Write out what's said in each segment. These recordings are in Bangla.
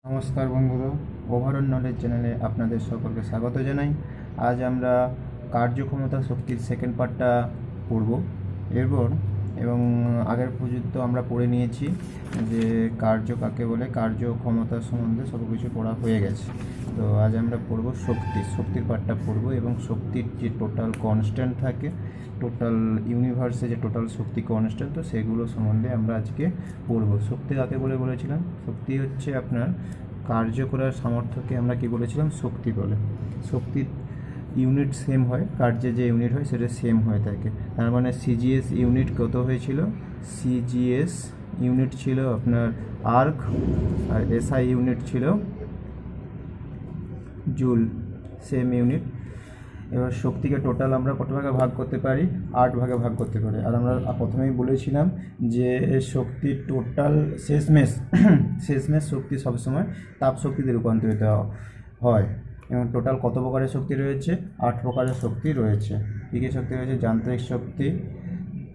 নমস্কার বন্ধুরা, ওভারঅল নলেজ চ্যানেলে আপনাদের সকলকে স্বাগত জানাই। আজ আমরা কার্যক্ষমতা শক্তির সেকেন্ড পার্টটা পড়ব। এরপর এবং আগের পর্যন্ত আমরা পড়ে নিয়েছি যে কার্য কাকে বলে, কার্যক্ষমতা সম্বন্ধে সব কিছু পড়া হয়ে গেছে। তো আজ আমরা পড়ব শক্তির পার্টটা পড়ব এবং শক্তির যে টোটাল কনস্ট্যান্ট থাকে, টোটাল ইউনিভার্সে যে টোটাল শক্তি কনস্ট্যান্ট, তো সেগুলো সম্বন্ধে আমরা আজকে পড়ব। শক্তি কাকে বলে বলেছিলাম? শক্তি হচ্ছে আপনার কার্য করার সামর্থ্যকে আমরা কি বলেছিলাম? শক্তি বলে। শক্তির ইউনিট সেম হয়, কার্যের যে ইউনিট হয় সেটা সেম হয়ে থাকে। তার মানে সিজিএস ইউনিট কত হয়েছিল? সিজিএস ইউনিট ছিল আপনার আর্ক, আর এসআই ইউনিট ছিল জুল, সেম ইউনিট। এবার শক্তিকে টোটাল আমরা কত ভাগে ভাগ করতে পারি? 8 ভাগে ভাগ করতে পারি। আর আমরা প্রথমেই বলেছিলাম যে শক্তির টোটাল শেষমেশ শক্তি সবসময় তাপ শক্তিতে রূপান্তরিত হয়। এবং টোটাল কত প্রকারের শক্তি রয়েছে? 8 প্রকারের শক্তি রয়েছে। কী কী শক্তি রয়েছে? যান্ত্রিক শক্তি,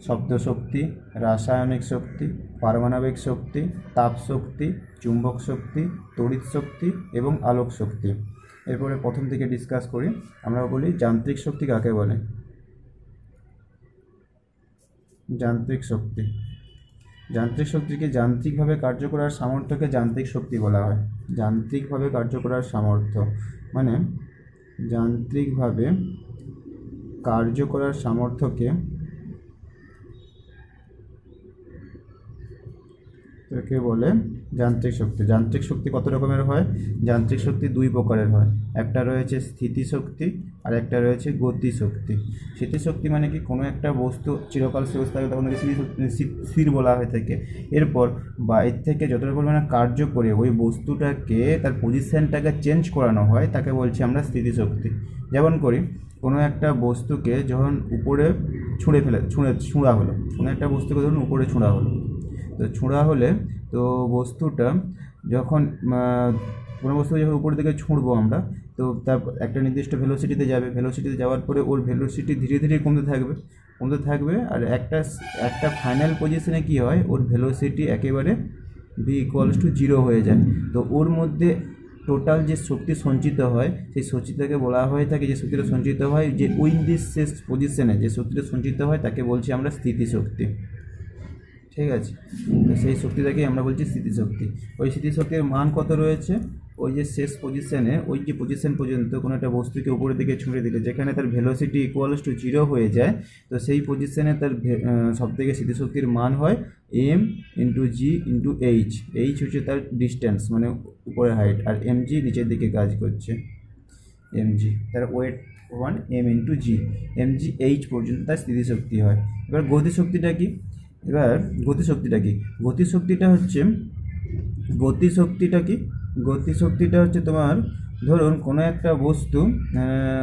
শব্দ শক্তি, রাসায়নিক শক্তি, পারমাণবিক শক্তি, তাপ শক্তি, চুম্বক শক্তি, তড়িৎ শক্তি এবং আলোক শক্তি। এরপরে প্রথম থেকে ডিসকাস করি। আমরা বলি যান্ত্রিক শক্তি কাকে বলে? যান্ত্রিক শক্তি, যান্ত্রিক শক্তিকে যান্ত্রিকভাবে কার্য করার সামর্থ্যকে যান্ত্রিক শক্তি বলা হয়। যান্ত্রিকভাবে কার্য করার সামর্থ্য মানে যান্ত্রিকভাবে কার্য করার সামর্থ্যকে বলে যান্ত্রিক শক্তি। যান্ত্রিক শক্তি কত রকমের হয়? যান্ত্রিক শক্তি 2 প্রকারের হয়। একটা রয়েছে স্থিতিশক্তি আর একটা রয়েছে গতিশক্তি। স্থিতিশক্তি মানে কি? কোনো একটা বস্তু চিরকাল স্থির থাকে তখন তাকে স্থির বলা হয়ে থাকে। এরপর বা এর থেকে যতটা পরিমাণে কার্য করে ওই বস্তুটাকে তার পজিশনটাকে চেঞ্জ করানো হয় তাকে বলছি আমরা স্থিতিশক্তি। যেমন করি, কোনো একটা বস্তুকে যখন উপরে ছুঁড়া হলো, কোনো একটা বস্তুকে ধরুন উপরে ছুঁড়া হলো, তো ছোঁড়া হলে তো বস্তুটা যখন কোনো বস্তুকে যখন উপর দিকে ছুঁড়বো আমরা, তো তার একটা নির্দিষ্ট ভেলোসিটিতে যাবে। ভেলোসিটিতে যাওয়ার পরে ওর ভেলোসিটি ধীরে ধীরে কমতে থাকবে আর একটা ফাইনাল পজিশনে কী হয়? ওর ভেলোসিটি একেবারে v=0 হয়ে যায়। তো ওর মধ্যে টোটাল যে শক্তি সঞ্চিত হয় সেই শক্তিটাকে বলা হয়ে থাকে, যে শক্তিটা সঞ্চিত হয় যে উইন শেষ পজিশনে যে শক্তিটা সঞ্চিত হয় তাকে বলছি আমরা স্থিতিশক্তি। ঠিক আছে, তো সেই শক্তিটাকেই আমরা বলছি স্থিতিশক্তি। ওই স্থিতিশক্তির মান কত রয়েছে? ওই যে শেষ পজিশনে, ওই যে পজিশন পর্যন্ত কোনো একটা বস্তুকে উপরের দিকে ছুঁড়ে দিলে যেখানে তার ভেলোসিটি =0 হয়ে যায়, তো সেই পজিশনে তার সবথেকে স্থিতিশক্তির মান হয় m × g × h। হচ্ছে তার ডিস্টেন্স মানে উপরের হাইট, আর mg নিচের দিকে কাজ করছে, mg তার ওয়েট 1 m × g, mg/h পর্যন্ত তার স্থিতিশক্তি হয়। এবার গতিশক্তিটা কি? গতিশক্তিটা হচ্ছে তোমার ধরুন কোনো একটা বস্তু,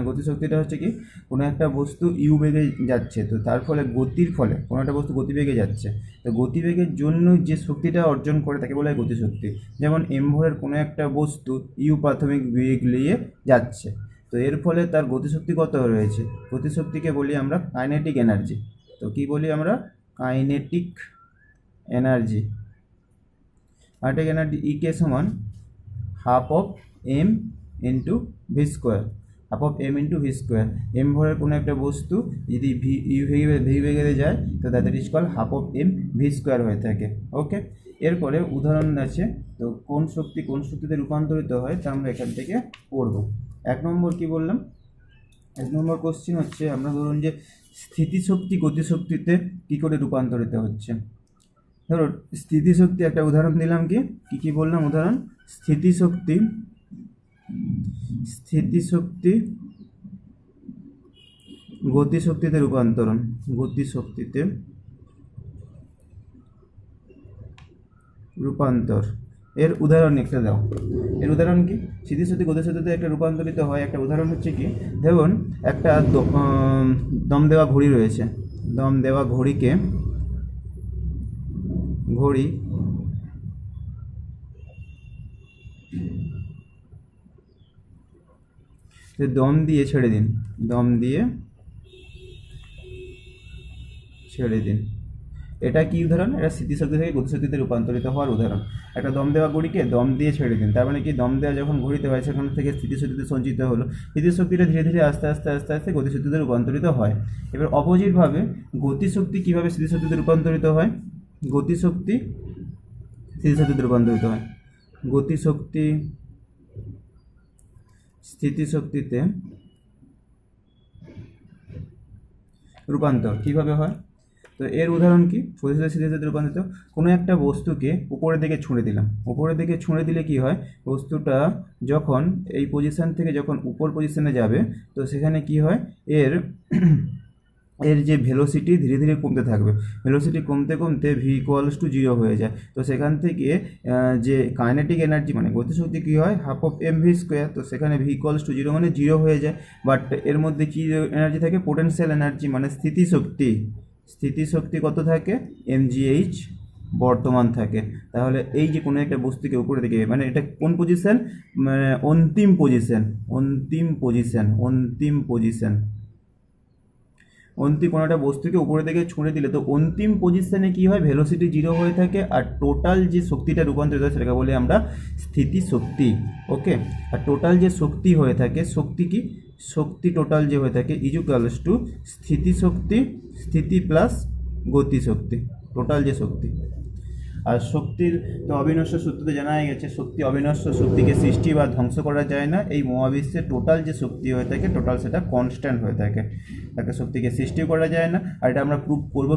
গতিশক্তিটা হচ্ছে কি? কোনো একটা বস্তু ইউ বেগে যাচ্ছে, তো তার ফলে গতির ফলে কোনো একটা বস্তু গতিবেগে যাচ্ছে, তো গতিবেগের জন্য যে শক্তিটা অর্জন করে তাকে বলা হয় গতিশক্তি। যেমন এম ভরের কোনো একটা বস্তু ইউ প্রাথমিক বেগ নিয়ে যাচ্ছে, তো এর ফলে তার গতিশক্তি কত রয়েছে? গতিশক্তিকে বলি আমরা কাইনেটিক এনার্জি। তো কি বলি আমরা? Kinetic energy. কাইনেটিক এনার্জি ইকে সমান ½ m/v²। এম ভরের কোনো একটা বস্তু যদি ভি বেগে যায় তো দ্যাট ইজ কল ½ m/v² হয়ে থাকে। ওকে, এরপরে উদাহরণ আছে। তো কোন শক্তিতে রূপান্তরিত হয় তা আমরা এখান থেকে পড়ব। 1 নম্বর কি বললাম? 1 নম্বর কোশ্চিন হচ্ছে, আমরা ধরুন যে স্থিতিশক্তি গতিশক্তিতে কী করে রূপান্তরিত হচ্ছে। ধরুন স্থিতিশক্তি একটা উদাহরণ দিলাম, কি বললাম উদাহরণ? স্থিতিশক্তি গতিশক্তিতে রূপান্তরণ, গতিশক্তিতে রূপান্তর। এর উদাহরণ একটা দাও। এর উদাহরণ কি? স্থিতিশক্তি গতিশক্তিতে একটা রূপান্তরিত হয়। একটা উদাহরণ হচ্ছে কি, ধরুন একটা দম দেওয়া ঘড়ি রয়েছে। দম দেওয়া ঘড়ি দম দিয়ে ছেড়ে দিন। এটা কি উদাহরণ? এটা স্থিতিশক্তি থেকে গতিশক্তিতে রূপান্তরিত হওয়ার উদাহরণ। একটা দম দেওয়া ঘড়িকে দম দিয়ে ছেড়ে দিন, তার মানে কি দম দেওয়া যখন ঘড়িতে হয় সেখান থেকে স্থিতিশক্তিতে সঞ্চিত হলো, স্থিতিশক্তিটা ধীরে ধীরে আস্তে আস্তে আস্তে আস্তে গতিশক্তিতে রূপান্তরিত হয়। এবার অপোজিটভাবে গতিশক্তি কীভাবে স্থিতিশক্তিতে রূপান্তরিত হয়? গতিশক্তি স্থিতিশক্তিতে রূপান্তরিত হয়। গতিশক্তি স্থিতিশক্তিতে রূপান্তর কীভাবে হয়? তো এর উদাহরণ কি? গতিশক্তি স্থিতিশক্তিতে রূপান্তরিত, কোনো একটা বস্তুকে উপরের দিকে ছুঁড়ে দিলাম, উপরের দিকে ছুঁড়ে দিলে কি হয়, বস্তুটা যখন এই পজিশন থেকে যখন উপর পজিশনে যাবে তো সেখানে কি হয়, এর যে ভেলোসিটি ধীরে ধীরে কমতে থাকবে, ভেলোসিটি কমতে কমতে v=0 হয়ে যায়। তো সেখান থেকে যে কাইনেটিক এনার্জি মানে গতিশক্তি কী হয়, ½mv², তো সেখানে v=0 মানে 0 হয়ে যায়। বাট এর মধ্যে কী এনার্জি থাকে, পোটেনশিয়াল এনার্জি মানে স্থিতিশক্তি, স্থিতিশক্তি কত থাকে, mgh বর্তমান থাকে। তাহলে এই যে কোনো একটা বস্তুকে উপরে দিকে, মানে এটা কোন পজিশন, মানে অন্তিম পজিশন, অন্তিম কোনো একটা বস্তুকে উপরের দিকে ছুঁড়ে দিলে তো অন্তিম পজিশনে কী হয়, ভেলোসিটি 0 হয়ে থাকে, আর টোটাল যে শক্তিটা রূপান্তরিত হয় সেটাকে বলি আমরা স্থিতিশক্তি। ওকে, আর টোটাল যে শক্তি হয়ে থাকে, শক্তি কি, শক্তি টোটাল যে হয়ে থাকে ইকুয়ালস টু স্থিতিশক্তি, স্থিতি প্লাস গতিশক্তি, টোটাল যে শক্তি। আর শক্তির তো অবিনশ্বর সূত্রতে জানাই গেছে, শক্তি অবিনশ্বর, শক্তিকে সৃষ্টি বা ধ্বংস করা যায় না। এই মহাবিশ্বের টোটাল যে শক্তি হয়ে থাকে, টোটাল সেটা কনস্ট্যান্ট হয়ে থাকে, তাকে শক্তিকে সৃষ্টিও করা যায় না। আর এটা আমরা প্রুভ করবো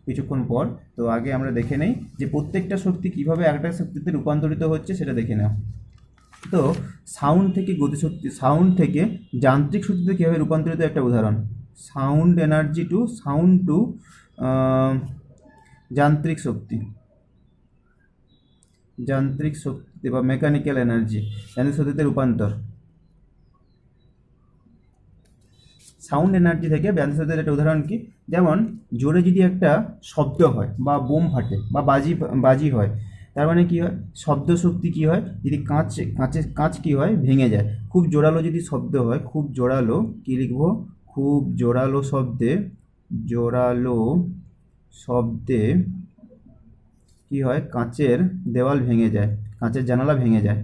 কিছুক্ষণ পর। তো আগে আমরা দেখে নেই যে প্রত্যেকটা শক্তি কীভাবে একটা শক্তিতে রূপান্তরিত হচ্ছে সেটা দেখে নাও। তো সাউন্ড থেকে গতিশক্তি, সাউন্ড থেকে যান্ত্রিক শক্তিতে কীভাবে রূপান্তরিত একটা উদাহরণ, সাউন্ড এনার্জি টু যান্ত্রিক শক্তি বা মেকানিক্যাল এনার্জি, যান্ত্রিক শক্তিতে রূপান্তর। সাউন্ড এনার্জি থেকে যান্ত্রিক শক্তির একটা উদাহরণ কি, যেমন জোরে যদি একটা শব্দ হয় বা বোম ফাটে বা বাজি হয়, তার মানে কী হয়, শব্দ শক্তি কী হয়, যদি কাঁচ কী হয়, ভেঙে যায়। খুব জোরালো যদি শব্দ হয়, খুব জোরালো, কী লিখবো, খুব জোরালো শব্দে কি হয়, কাঁচের দেওয়াল ভেঙে যায়, কাঁচের জানালা ভেঙে যায়,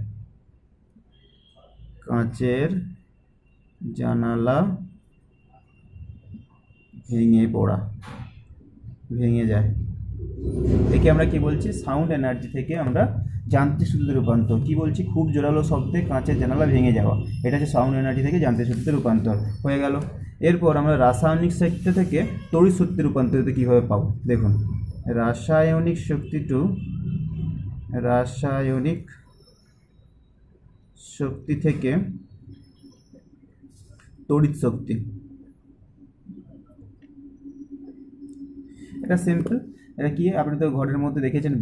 কাঁচের জানালা ভেঙে যায়। একে আমরা কি বলছি, সাউন্ড এনার্জি থেকে আমরা যান্ত্রিক শক্তিতে রূপান্তর। কি বলছি, খুব জোরালো শব্দে কাঁচের জানালা ভেঙে যাওয়া, এটা হচ্ছে সাউন্ড এনার্জি থেকে যান্ত্রিক শক্তিতে রূপান্তর হয়ে গেল। এরপর আমরা রাসায়নিক শক্তি থেকে তড়িৎ শক্তিতে রূপান্তরিত কীভাবে পাবো, দেখুন, রাসায়নিক শক্তি থেকে তড়িৎ শক্তি, এটা সিম্পল। এটা কি, আপনি তো ঘরের মধ্যে দেখেছেন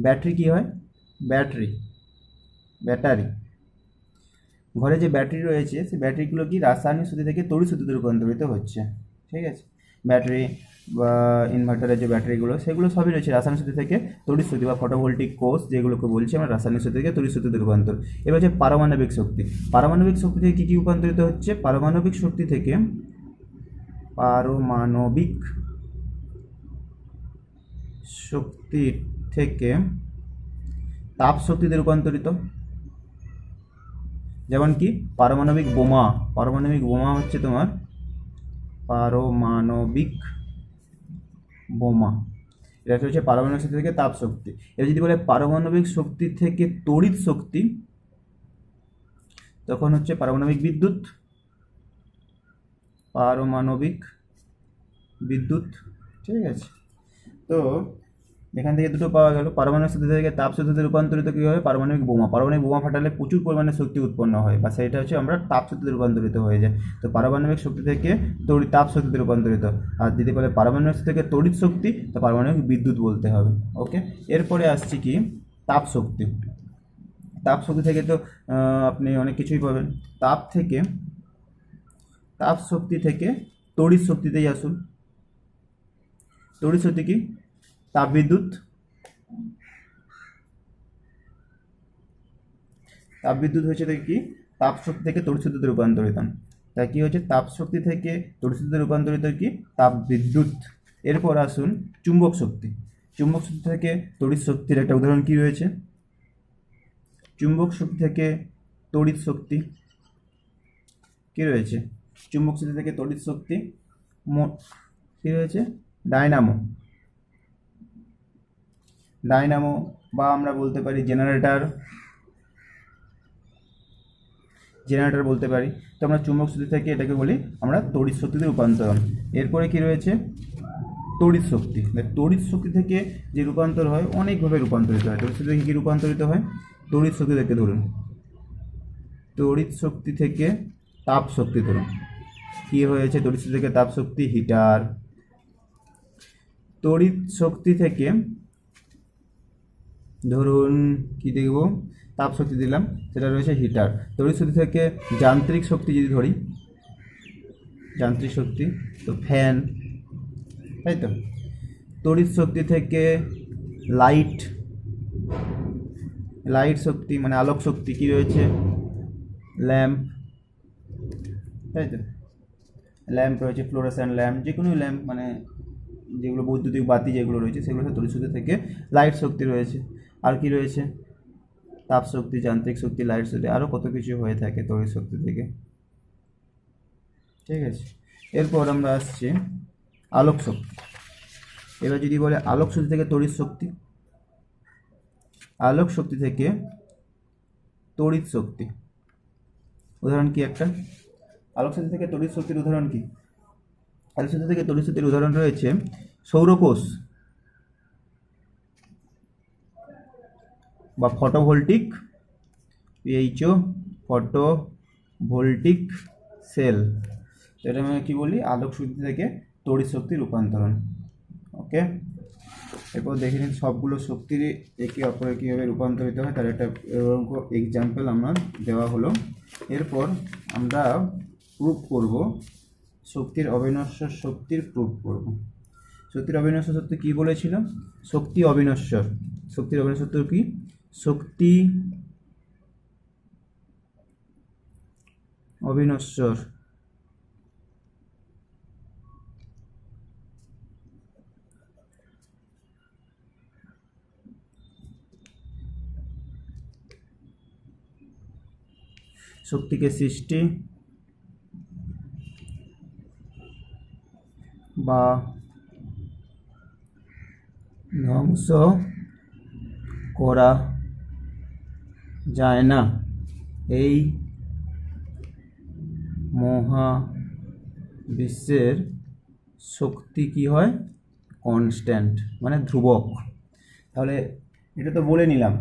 ব্যাটারি কি হয়, ব্যাটারি ঘরে যে ব্যাটারি রয়েছে সেই ব্যাটারিগুলো কি রাসায়নিক শক্তি থেকে তড়িৎ শক্তিতে রূপান্তরিত হচ্ছে। ঠিক আছে, ব্যাটারি বা ইনভার্টারের যে ব্যাটারিগুলো সেগুলো সবই রয়েছে রাসায়নিক শক্তি থেকে তড়িৎ শক্তি বা ফটোভোল্টিক কোষ যেগুলোকে বলছি আমরা, রাসায়নিক শক্তি থেকে তড়িৎ শক্তিতে রূপান্তর। এবার হচ্ছে পারমাণবিক শক্তি থেকে কী রূপান্তরিত হচ্ছে, পারমাণবিক শক্তি থেকে তাপ শক্তিতে রূপান্তরিত। যেমন কি পারমাণবিক বোমা হচ্ছে তোমার এটা হচ্ছে পারমাণবিক শক্তি থেকে তাপ শক্তি। এবার যদি বলে পারমাণবিক শক্তি থেকে তড়িৎ শক্তি, তখন হচ্ছে পারমাণবিক বিদ্যুৎ। ঠিক আছে, তো এখান থেকে দুটো পাওয়া গেল। পারমাণবিক শক্তি থেকে তাপ শক্তিতে রূপান্তরিত কী হয়, পারমাণবিক বোমা ফাটালে প্রচুর পরিমাণে শক্তি উৎপন্ন হয়, বা সেটা হচ্ছে আমরা তাপ শক্তিতে রূপান্তরিত হয়ে যায়। তো পারমাণবিক শক্তি থেকে তাপ শক্তিতে রূপান্তরিত। আর যদি বলে পারমাণবিক শক্তি থেকে তড়িৎ শক্তি, তো পারমাণবিক বিদ্যুৎ বলতে হবে। ওকে, এরপরে আসছি কি, তাপ শক্তি থেকে তো আপনি অনেক কিছুই পাবেন। তাপ শক্তি থেকে তড়িৎ শক্তিতেই আসুন। তড়িৎ শক্তি কি, তাপবিদ্যুৎ হচ্ছে কি, তাপ শক্তি থেকে তড়িৎ শক্তিতে রূপান্তরিত। তাই কি হচ্ছে, তাপ শক্তি থেকে তড়িৎ শক্তিতে রূপান্তরিত কি, তাপবিদ্যুৎ। এরপর আসুন চুম্বক শক্তি। চুম্বক শক্তি থেকে তড়িৎ শক্তির একটা উদাহরণ কি রয়েছে? চুম্বক শক্তি থেকে তড়িৎ শক্তি কি রয়েছে? চুম্বক শক্তি থেকে তড়িৎ শক্তি কি রয়েছে? ডায়নামো। ডায়নামো বা আমরা বলতে পারি জেনারেটর বলতে পারি। তো আমরা চুম্বক শক্তি থেকে এটাকে বলি আমরা তড়িৎ শক্তিতে রূপান্তরণ। এরপরে কি রয়েছে? তড়িৎ শক্তি। তড়িৎ শক্তি থেকে যে রূপান্তর হয় অনেকভাবে রূপান্তরিত হয়। তড়িৎ শক্তি থেকে কী রূপান্তরিত হয়? তড়িৎ শক্তি থেকে ধরুন তড়িৎ শক্তি থেকে তাপ শক্তি, ধরুন কী হয়েছে? তড়িৎ শক্তি থেকে তাপ শক্তি, হিটার। তড়িৎ শক্তি থেকে ধরুন কি দেখব, তাপ শক্তি দিলাম, সেটা রয়েছে হিটার। তড়িৎ শক্তি থেকে যান্ত্রিক শক্তি যদি ধরি, যান্ত্রিক শক্তি তো ফ্যান, তাই তো। তড়িৎ শক্তি থেকে লাইট শক্তি মানে আলোক শক্তি কি রয়েছে? ল্যাম্প, তাই তো। ল্যাম্প রয়েছে, ফ্লোরোসেন্ট ল্যাম্প, যে কোনো ল্যাম্প মানে যেগুলো বৈদ্যুতিক বাতি যেগুলো রয়েছে সেগুলো তড়িৎ শক্তি থেকে। লাইট শক্তি রয়েছে, আর কি রয়েছে? তাপ শক্তি, যান্ত্রিক শক্তি, লাইট শক্তি, আরও কত কিছু হয়ে থাকে তড়িৎ শক্তি থেকে, ঠিক আছে। এরপর আমরা আসছি আলোক শক্তি। এবার যদি বলে আলোক শক্তি থেকে তড়িৎ শক্তি, আলোক শক্তি থেকে তড়িৎ শক্তি উদাহরণ কি একটা? আলোক শক্তি থেকে তড়িৎ শক্তির উদাহরণ কি? আলোক শক্তি থেকে তড়িৎ শক্তির উদাহরণ রয়েছে সৌরকোষ বা ফটোভোল্টিক, পিএইচও, ফটোভোল্টিক সেল। এটা আমি কি বলি? আলোক শক্তি থেকে তড়িৎ শক্তির রূপান্তরণ। ওকে, এরপর দেখে নিন সবগুলো শক্তির একে অপরে কীভাবে রূপান্তরিত হয় তার একটা এক্সাম্পল আমার দেওয়া হলো। এরপর আমরা প্রুফ করব শক্তির অবিনশ্বর শক্তির প্রুফ করব। শক্তির অবিনশ্বর সত্য কী বলেছিল? শক্তি অবিনশ্বর। শক্তির অবিনশ্বর সত্য কি? শক্তি অবিনশ্বর শক্তিকে সৃষ্টি বা ধ্বংস করা যায় না। এই মহাবিশ্বের শক্তি কি হয়? কনস্ট্যান্ট মানে ধ্রুবক। তাহলে এটা তো বলে নিলাম,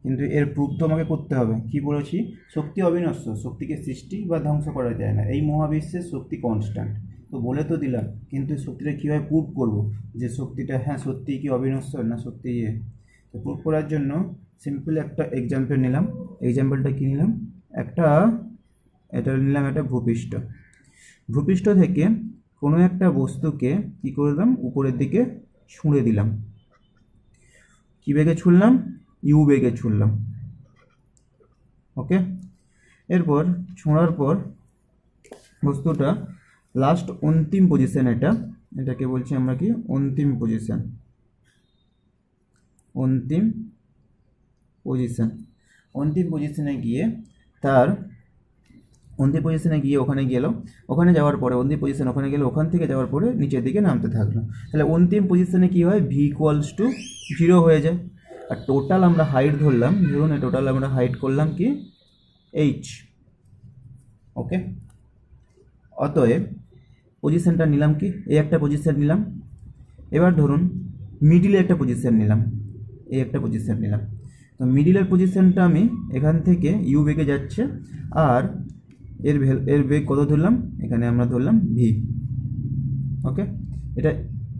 কিন্তু এর প্রুফ তো আমাকে করতে হবে। কি বলেছি? শক্তি অবিনশ্বর, শক্তিকে সৃষ্টি বা ধ্বংস করা যায় না। এই মহাবিশ্বের শক্তি কনস্ট্যান্ট, তো বলে তো দিলাম, কিন্তু শক্তিটা কীভাবে প্রুফ করব যে শক্তিটা হ্যাঁ সত্যিই কি অবিনশ্বর না সত্যি তো প্রুফ করার জন্য সিম্পল একটা এক্সাম্পল নিলাম। এক্সাম্পলটা কী নিলাম? এটা নিলাম একটা ভূপৃষ্ঠ। ভূপৃষ্ঠ থেকে কোনো একটা বস্তুকে কী করলাম? উপরের দিকে ছুঁড়ে দিলাম। কী বেগে ছুঁড়লাম? ইউ বেগে ছুঁড়লাম। ওকে, এরপর ছোঁড়ার পর বস্তুটা লাস্ট অন্তিম পজিশন, এটাকে বলছি আমরা কি? অন্তিম পজিশন। অন্তিম পজিশনে গিয়ে ওখানে গেল। ওখানে যাওয়ার পরে অন্তিম পজিশন ওখানে গেলে, ওখান থেকে যাওয়ার পরে নিচের দিকে নামতে থাকলো। তাহলে অন্তিম পজিশনে কী হয়? ভি ইকুয়ালস টু 0 হয়ে যায়। আর টোটাল আমরা হাইট ধরলাম, ধরুন টোটাল আমরা হাইট করলাম কি? এইচ। ওকে, অতএব পজিশনটা নিলাম কি? এই একটা পজিশন নিলাম। এবার ধরুন মিডিলে একটা পজিশন নিলাম, এই একটা পজিশন নিলাম। তো মিডিলের পজিশনটা আমি এখান থেকে ইউ বেগে যাচ্ছে, আর এর বেগ কত ধরলাম? এখানে আমরা ধরলাম ভি। ওকে, এটা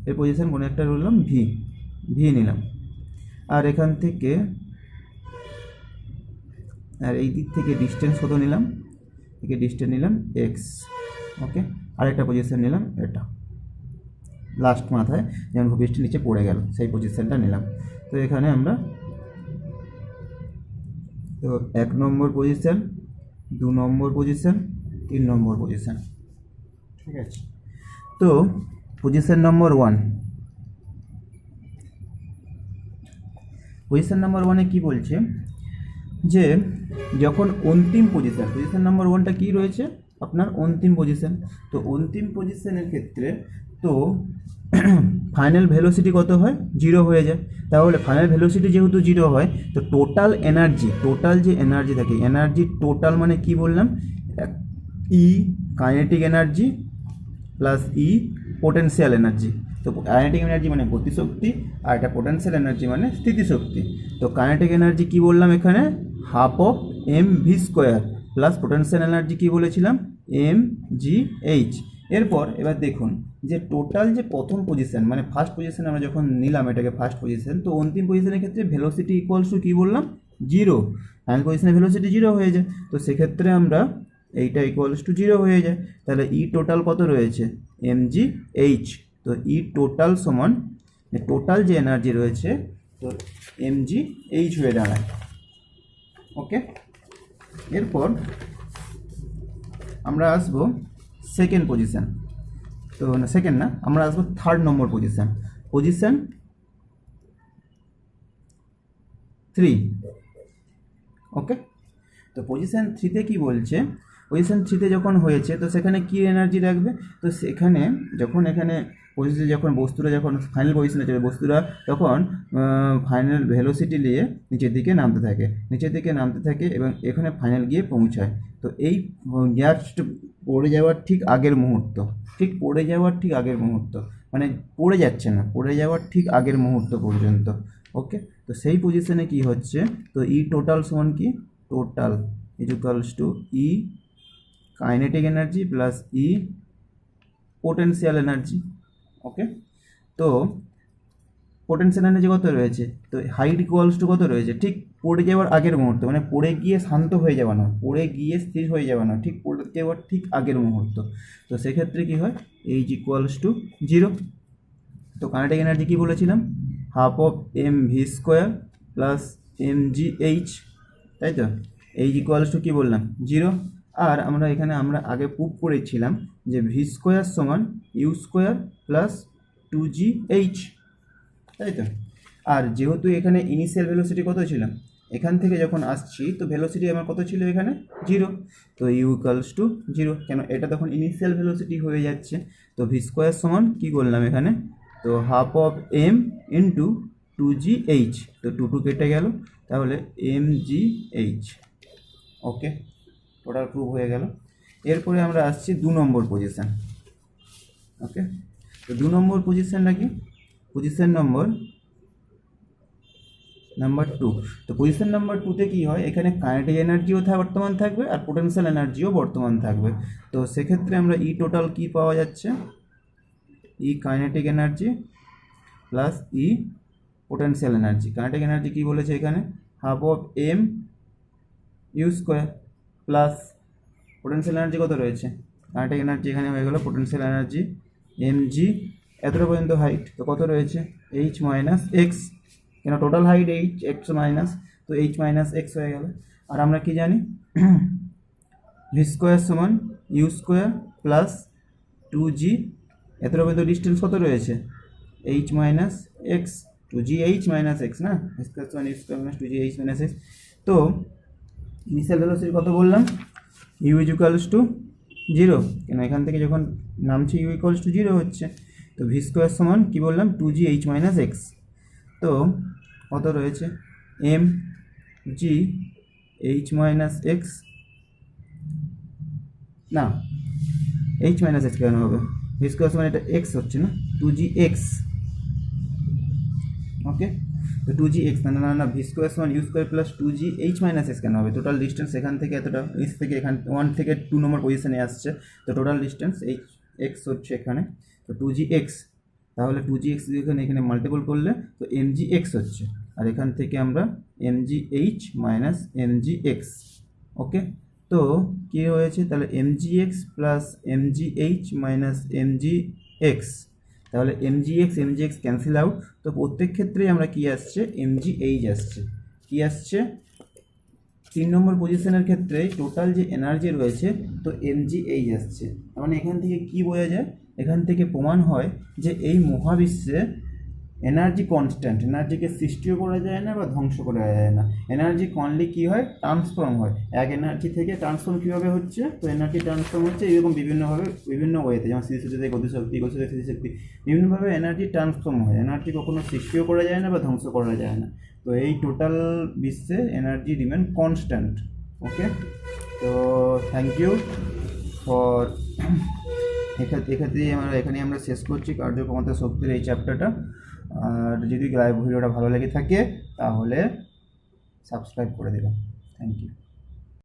এর পজিশন কোনো একটা ধরলাম ভি নিলাম। আর এখান থেকে আর এই দিক থেকে ডিস্টেন্স কত নিলাম? ডিস্টেন্স নিলাম এক্স। ওকে, আরেকটা পজিশন নিলাম এটা লাস্ট মাথায়, যেমন ভূপৃষ্ঠের নিচে পড়ে গেল সেই পজিশনটা নিলাম। তো এখানে আমরা তো 1 নম্বর পজিশন, 2 নম্বর পজিশন, 3 নম্বর পজিশন, ঠিক আছে। তো পজিশন নম্বর 1 পজিশন নাম্বার ওয়ানে কী বলছে যে যখন অন্তিম পজিশন নাম্বার ওয়ানটা কী রয়েছে আপনার অন্তিম পজিশন। তো অন্তিম পজিশনের ক্ষেত্রে তো ফাইনাল ভেলোসিটি কত হয়, 0 হয়ে যায়। তাহলে ফাইনাল ভেলোসিটি যেহেতু 0 হয় তো টোটাল যে এনার্জি থাকে, এনার্জি টোটাল মানে কি বললাম, ই kinetic energy plus E potential energy. তো কাইনেটিক এনার্জি মানে গতিশক্তি, আর এটা পোটেনশিয়াল এনার্জি মানে স্থিতিশক্তি। তো কাইনেটিক এনার্জি কি বললাম এখানে, half of M V square, plus potential energy কি বলেছিলাম, এম জি এইচ। এবার দেখুন যে টোটাল যে প্রথম পজিশন মানে ফার্স্ট পজিশন আমরা যখন নিলাম এটাকে ফার্স্ট পজিশন, তো অন্তিম পজিশনের ক্ষেত্রে ভেলোসিটি ইকুয়ালস টু কী বললাম, 0। ফাইনাল পজিশনের ভেলোসিটি 0 হয়ে যায়। তো সেক্ষেত্রে আমরা এইটা ইকুয়ালস টু 0 হয়ে যায়। তাহলে ই টোটাল কত রয়েছে, এম জি এইচ। তো ই টোটাল সমান টোটাল যে এনার্জি রয়েছে তো এম জি এইচ হয়ে দাঁড়ায়। ওকে, এরপর আমরা আসবো সেকেন্ড পজিশন। তো সেকেন্ড না, আমরা আসবো থার্ড নম্বর পজিশন 3। ওকে, তো পজিশন 3তে কী বলছে, পজিশন 3তে যখন হয়েছে তো সেখানে কী এনার্জি রাখবে, তো সেখানে এখানে পজিশনে যখন বস্তুরা যখন ফাইনাল পজিশনে চলে বস্তুরা তখন ফাইনাল ভেলোসিটি নিয়ে নিচের দিকে নামতে থাকে এবং এখানে ফাইনাল গিয়ে পৌঁছায়। তো এই জাস্ট পড়ে যাওয়ার ঠিক আগের মুহূর্ত, মানে পড়ে যাচ্ছে না, পড়ে যাওয়ার ঠিক আগের মুহূর্ত পর্যন্ত। ওকে, তো সেই পজিশনে কি হচ্ছে, তো ই টোটাল সমান কি, total equals to E kinetic energy plus E potential energy. Okay, তো পোটেনশিয়াল এনার্জি কত রয়েছে, তো হাইট ইকুয়ালস টু কত রয়েছে, ঠিক পড়ে যাওয়ার আগের মুহূর্ত, মানে পড়ে গিয়ে শান্ত হয়ে যাওয়া না, পড়ে গিয়ে স্থির হয়ে যাওয়া না, ঠিক পড়ে যাওয়ার ঠিক আগের মুহূর্ত। তো সেক্ষেত্রে কী হয়, এইচ ইকুয়ালস টু 0। তো কাইনেটিক এনার্জি কী বলেছিলাম, half of M V square plus M G H, তাই তো। এইচ ইকুয়ালস টু কী বললাম, 0। আর আমরা আগে প্রুভ করেছিলাম যে ভি স্কোয়ার সমান ইউ স্কোয়ার প্লাস 2gh, তাই তো। আর যেহেতু এখানে ইনিশিয়াল ভেলোসিটি কত ছিল, এখান থেকে যখন আসছি তো ভেলোসিটি আমার কত ছিল এখানে, 0। তো ইউ ইকুয়ালস টু 0, কেন এটা তখন ইনিশিয়াল ভেলোসিটি হয়ে যাচ্ছে। তো ভি স্কোয়ার সমান কী করলাম এখানে, তো half of M into 2gh, তো 2 কেটে গেল, তাহলে mgh। ওকে, টোটাল প্রুভ হয়ে গেল। এরপরে আমরা আসছি 2 নম্বর পজিশান। ওকে, তো 2 নম্বর পজিশানটা কি, পজিশান নাম্বার 2। তো পজিশন নাম্বার 2তে কী হয়, এখানে কাইনেটিক এনার্জিও বর্তমান থাকবে আর পোটেনশিয়াল এনার্জিও বর্তমান থাকবে। তো সেক্ষেত্রে আমরা ই টোটাল কী পাওয়া যাচ্ছে, E kinetic energy plus E potential energy. Kinetic energy কী বলেছে এখানে, half of M U square plus potential energy কত রয়েছে, কাইনেটিক এনার্জি এখানে হয়ে গেল পোটেনশিয়াল এনার্জি এম জি, এতটা পর্যন্ত হাইট, তো কত রয়েছে এইচ মাইনাস এক্স, কেন total height H, X minus, তো এইচ মাইনাস এক্স হয়ে গেল। আর আমরা কি জানি, ভি স্কোয়ার সমান ইউ স্কোয়ার প্লাস 2g, এতটা পর্যন্ত ডিস্টেন্স কত রয়েছে, H minus X, 2gh minus X না, স্কোয়ার সমান U square minus 2gh minus X. তো ইনিশিয়াল ভেলোসিটি কত বললাম, ইউ ইকুয়ালস টু 0, কেন এখান থেকে যখন নামছে ইউ ইকুয়ালস টু 0 হচ্ছে। তো ভি স্কোয়ার সমান কী বললাম, 2gh মাইনাস এক্স। তো কত রয়েছে, M G H minus X, না এইচ মাইনাস এক্স কেন হবে, ভি স্কোয়ার সমান এটা এক্স হচ্ছে না, 2gx। ওকে, তো 2gx না ভি স্কোয়ার সমান U square plus 2gh minus X কেন হবে, টোটাল ডিস্টেন্স এখান থেকে এতটা, এক্স থেকে এখান 1 থেকে 2 নম্বর পজিশনে আসছে, তো টোটাল ডিস্টেন্স এইচ এক্স হচ্ছে এখানে, তো 2gx, তাহলে 2gx এখানে মাল্টিপল করলে তো mgx হচ্ছে, আর এখান থেকে আমরা mgh মাইনাস mgx। ওকে, তো কী হয়েছে তাহলে mgx plus mgh minus mgx, তাহলে mgx ক্যান্সেল আউট। তো প্রত্যেক ক্ষেত্রেই আমরা কি আসছে, mgh আসছে, কি আসছে 3 নম্বর পজিশনের ক্ষেত্রে টোটাল যে এনার্জি রয়েছে তো mgh আসছে। তার মানে এখান থেকে কি বোঝা যায়, এখান থেকে প্রমাণ হয় যে এই মহাবিশ্বে এনার্জি কনস্ট্যান্ট, এনার্জিকে সৃষ্টিও করা যায় না বা ধ্বংস করা যায় না। এনার্জি কনলি কী হয়, ট্রান্সফর্ম হয়। এক এনার্জি থেকে ট্রান্সফর্ম কীভাবে হচ্ছে, তো এনার্জি ট্রান্সফর্ম হচ্ছে এরকম বিভিন্নভাবে, বিভিন্ন ওয়েতে, যেমন স্থিতিশক্তি থেকে গতিশক্তি, গতিশক্তি থেকে স্থিতিশক্তি, বিভিন্নভাবে এনার্জি ট্রান্সফর্ম হয়। এনার্জি কখনো সৃষ্টিও করা যায় না বা ধ্বংস করা যায় না। তো এই টোটাল বিশ্বে এনার্জি রিমেন কনস্ট্যান্ট। ওকে, তো থ্যাংক ইউ ফর এখানে আমরা শেষ করছি কার্যক্ষমতা শক্তির এই চ্যাপ্টারটা। আর যদি ভিডিওটা ভালো লেগে থাকে তাহলে সাবস্ক্রাইব করে দেবেন। Thank you.